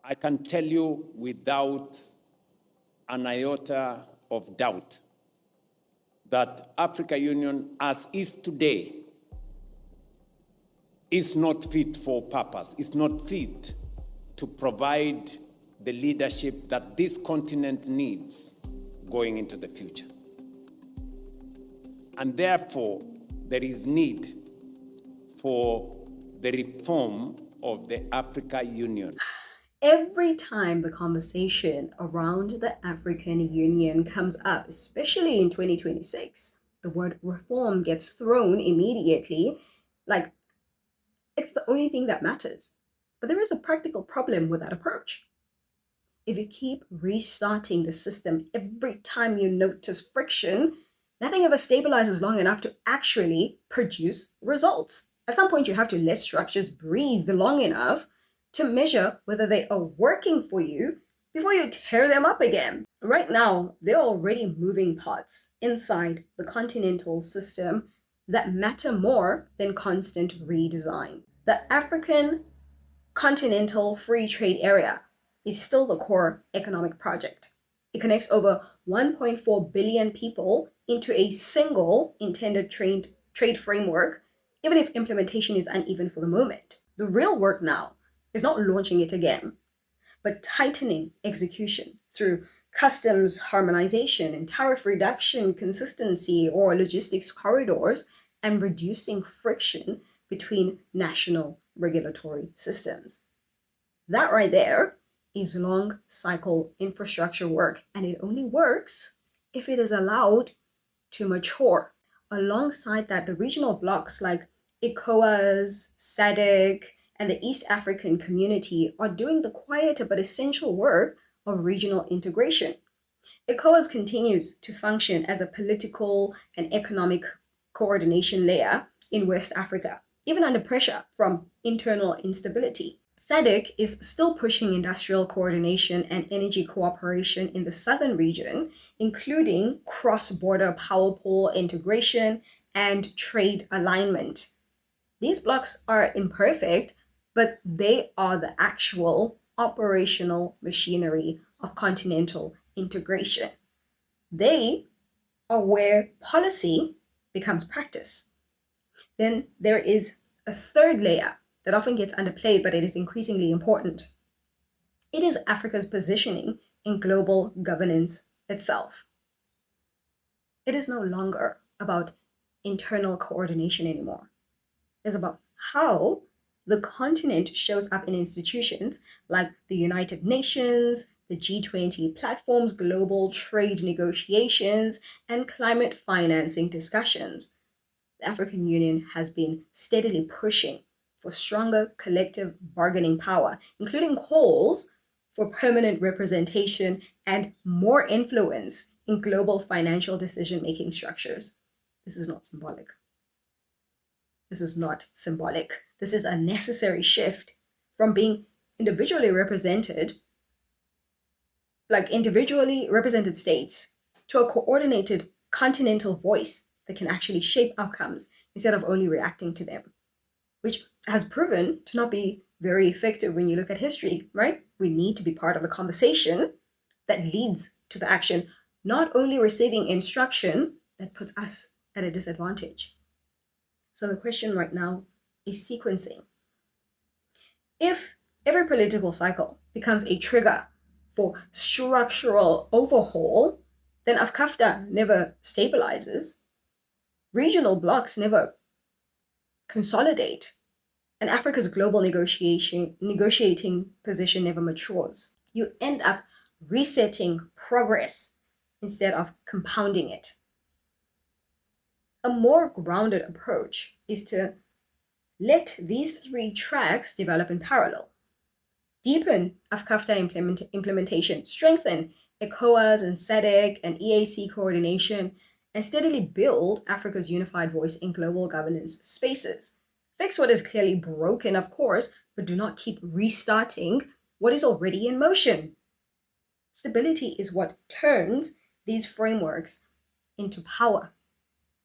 I can tell you without an iota of doubt that African Union, as is today, is not fit for purpose, is not fit to provide the leadership that this continent needs going into the future. And therefore, there is need for the reform of the African Union. Every time the conversation around the African Union comes up, especially in 2026, the word reform gets thrown immediately, like it's the only thing that matters. But there is a practical problem with that approach. If you keep restarting the system every time you notice friction, nothing ever stabilizes long enough to actually produce results. At some point, you have to let structures breathe long enough to measure whether they are working for you before you tear them up again. Right now, there are already moving parts inside the continental system that matter more than constant redesign. The African Continental Free Trade Area is still the core economic project. It connects over 1.4 billion people into a single intended trade framework, even if implementation is uneven for the moment. The real work now is not launching it again, but tightening execution through customs harmonization and tariff reduction, consistency, or logistics corridors, and reducing friction between national regulatory systems. That right there is long cycle infrastructure work, and it only works if it is allowed to mature. Alongside that, the regional blocs like ECOWAS, SADC, and the East African Community are doing the quieter but essential work of regional integration. ECOWAS continues to function as a political and economic coordination layer in West Africa, even under pressure from internal instability. SADC is still pushing industrial coordination and energy cooperation in the southern region, including cross-border power pool integration and trade alignment. These blocks are imperfect, but they are the actual operational machinery of continental integration. They are where policy becomes practice. Then there is a third layer that often gets underplayed, but it is increasingly important. It is Africa's positioning in global governance itself. It is no longer about internal coordination anymore. It's about how the continent shows up in institutions like the United Nations, the G20 platforms, global trade negotiations, and climate financing discussions. The African Union has been steadily pushing for stronger collective bargaining power, including calls for permanent representation and more influence in global financial decision-making structures. This is not symbolic. This is not symbolic. This is a necessary shift from being individually represented, like individually represented states, to a coordinated continental voice that can actually shape outcomes instead of only reacting to them, which has proven to not be very effective when you look at history, right? We need to be part of the conversation that leads to the action, not only receiving instruction that puts us at a disadvantage. So the question right now is sequencing. If every political cycle becomes a trigger for structural overhaul, then AfCFTA never stabilizes, regional blocs never consolidate, and Africa's global negotiating position never matures. You end up resetting progress instead of compounding it. A more grounded approach is to let these three tracks develop in parallel. Deepen AfCFTA implementation, strengthen ECOWAS and SADC and EAC coordination, and steadily build Africa's unified voice in global governance spaces. Fix what is clearly broken, of course, but do not keep restarting what is already in motion. Stability is what turns these frameworks into power.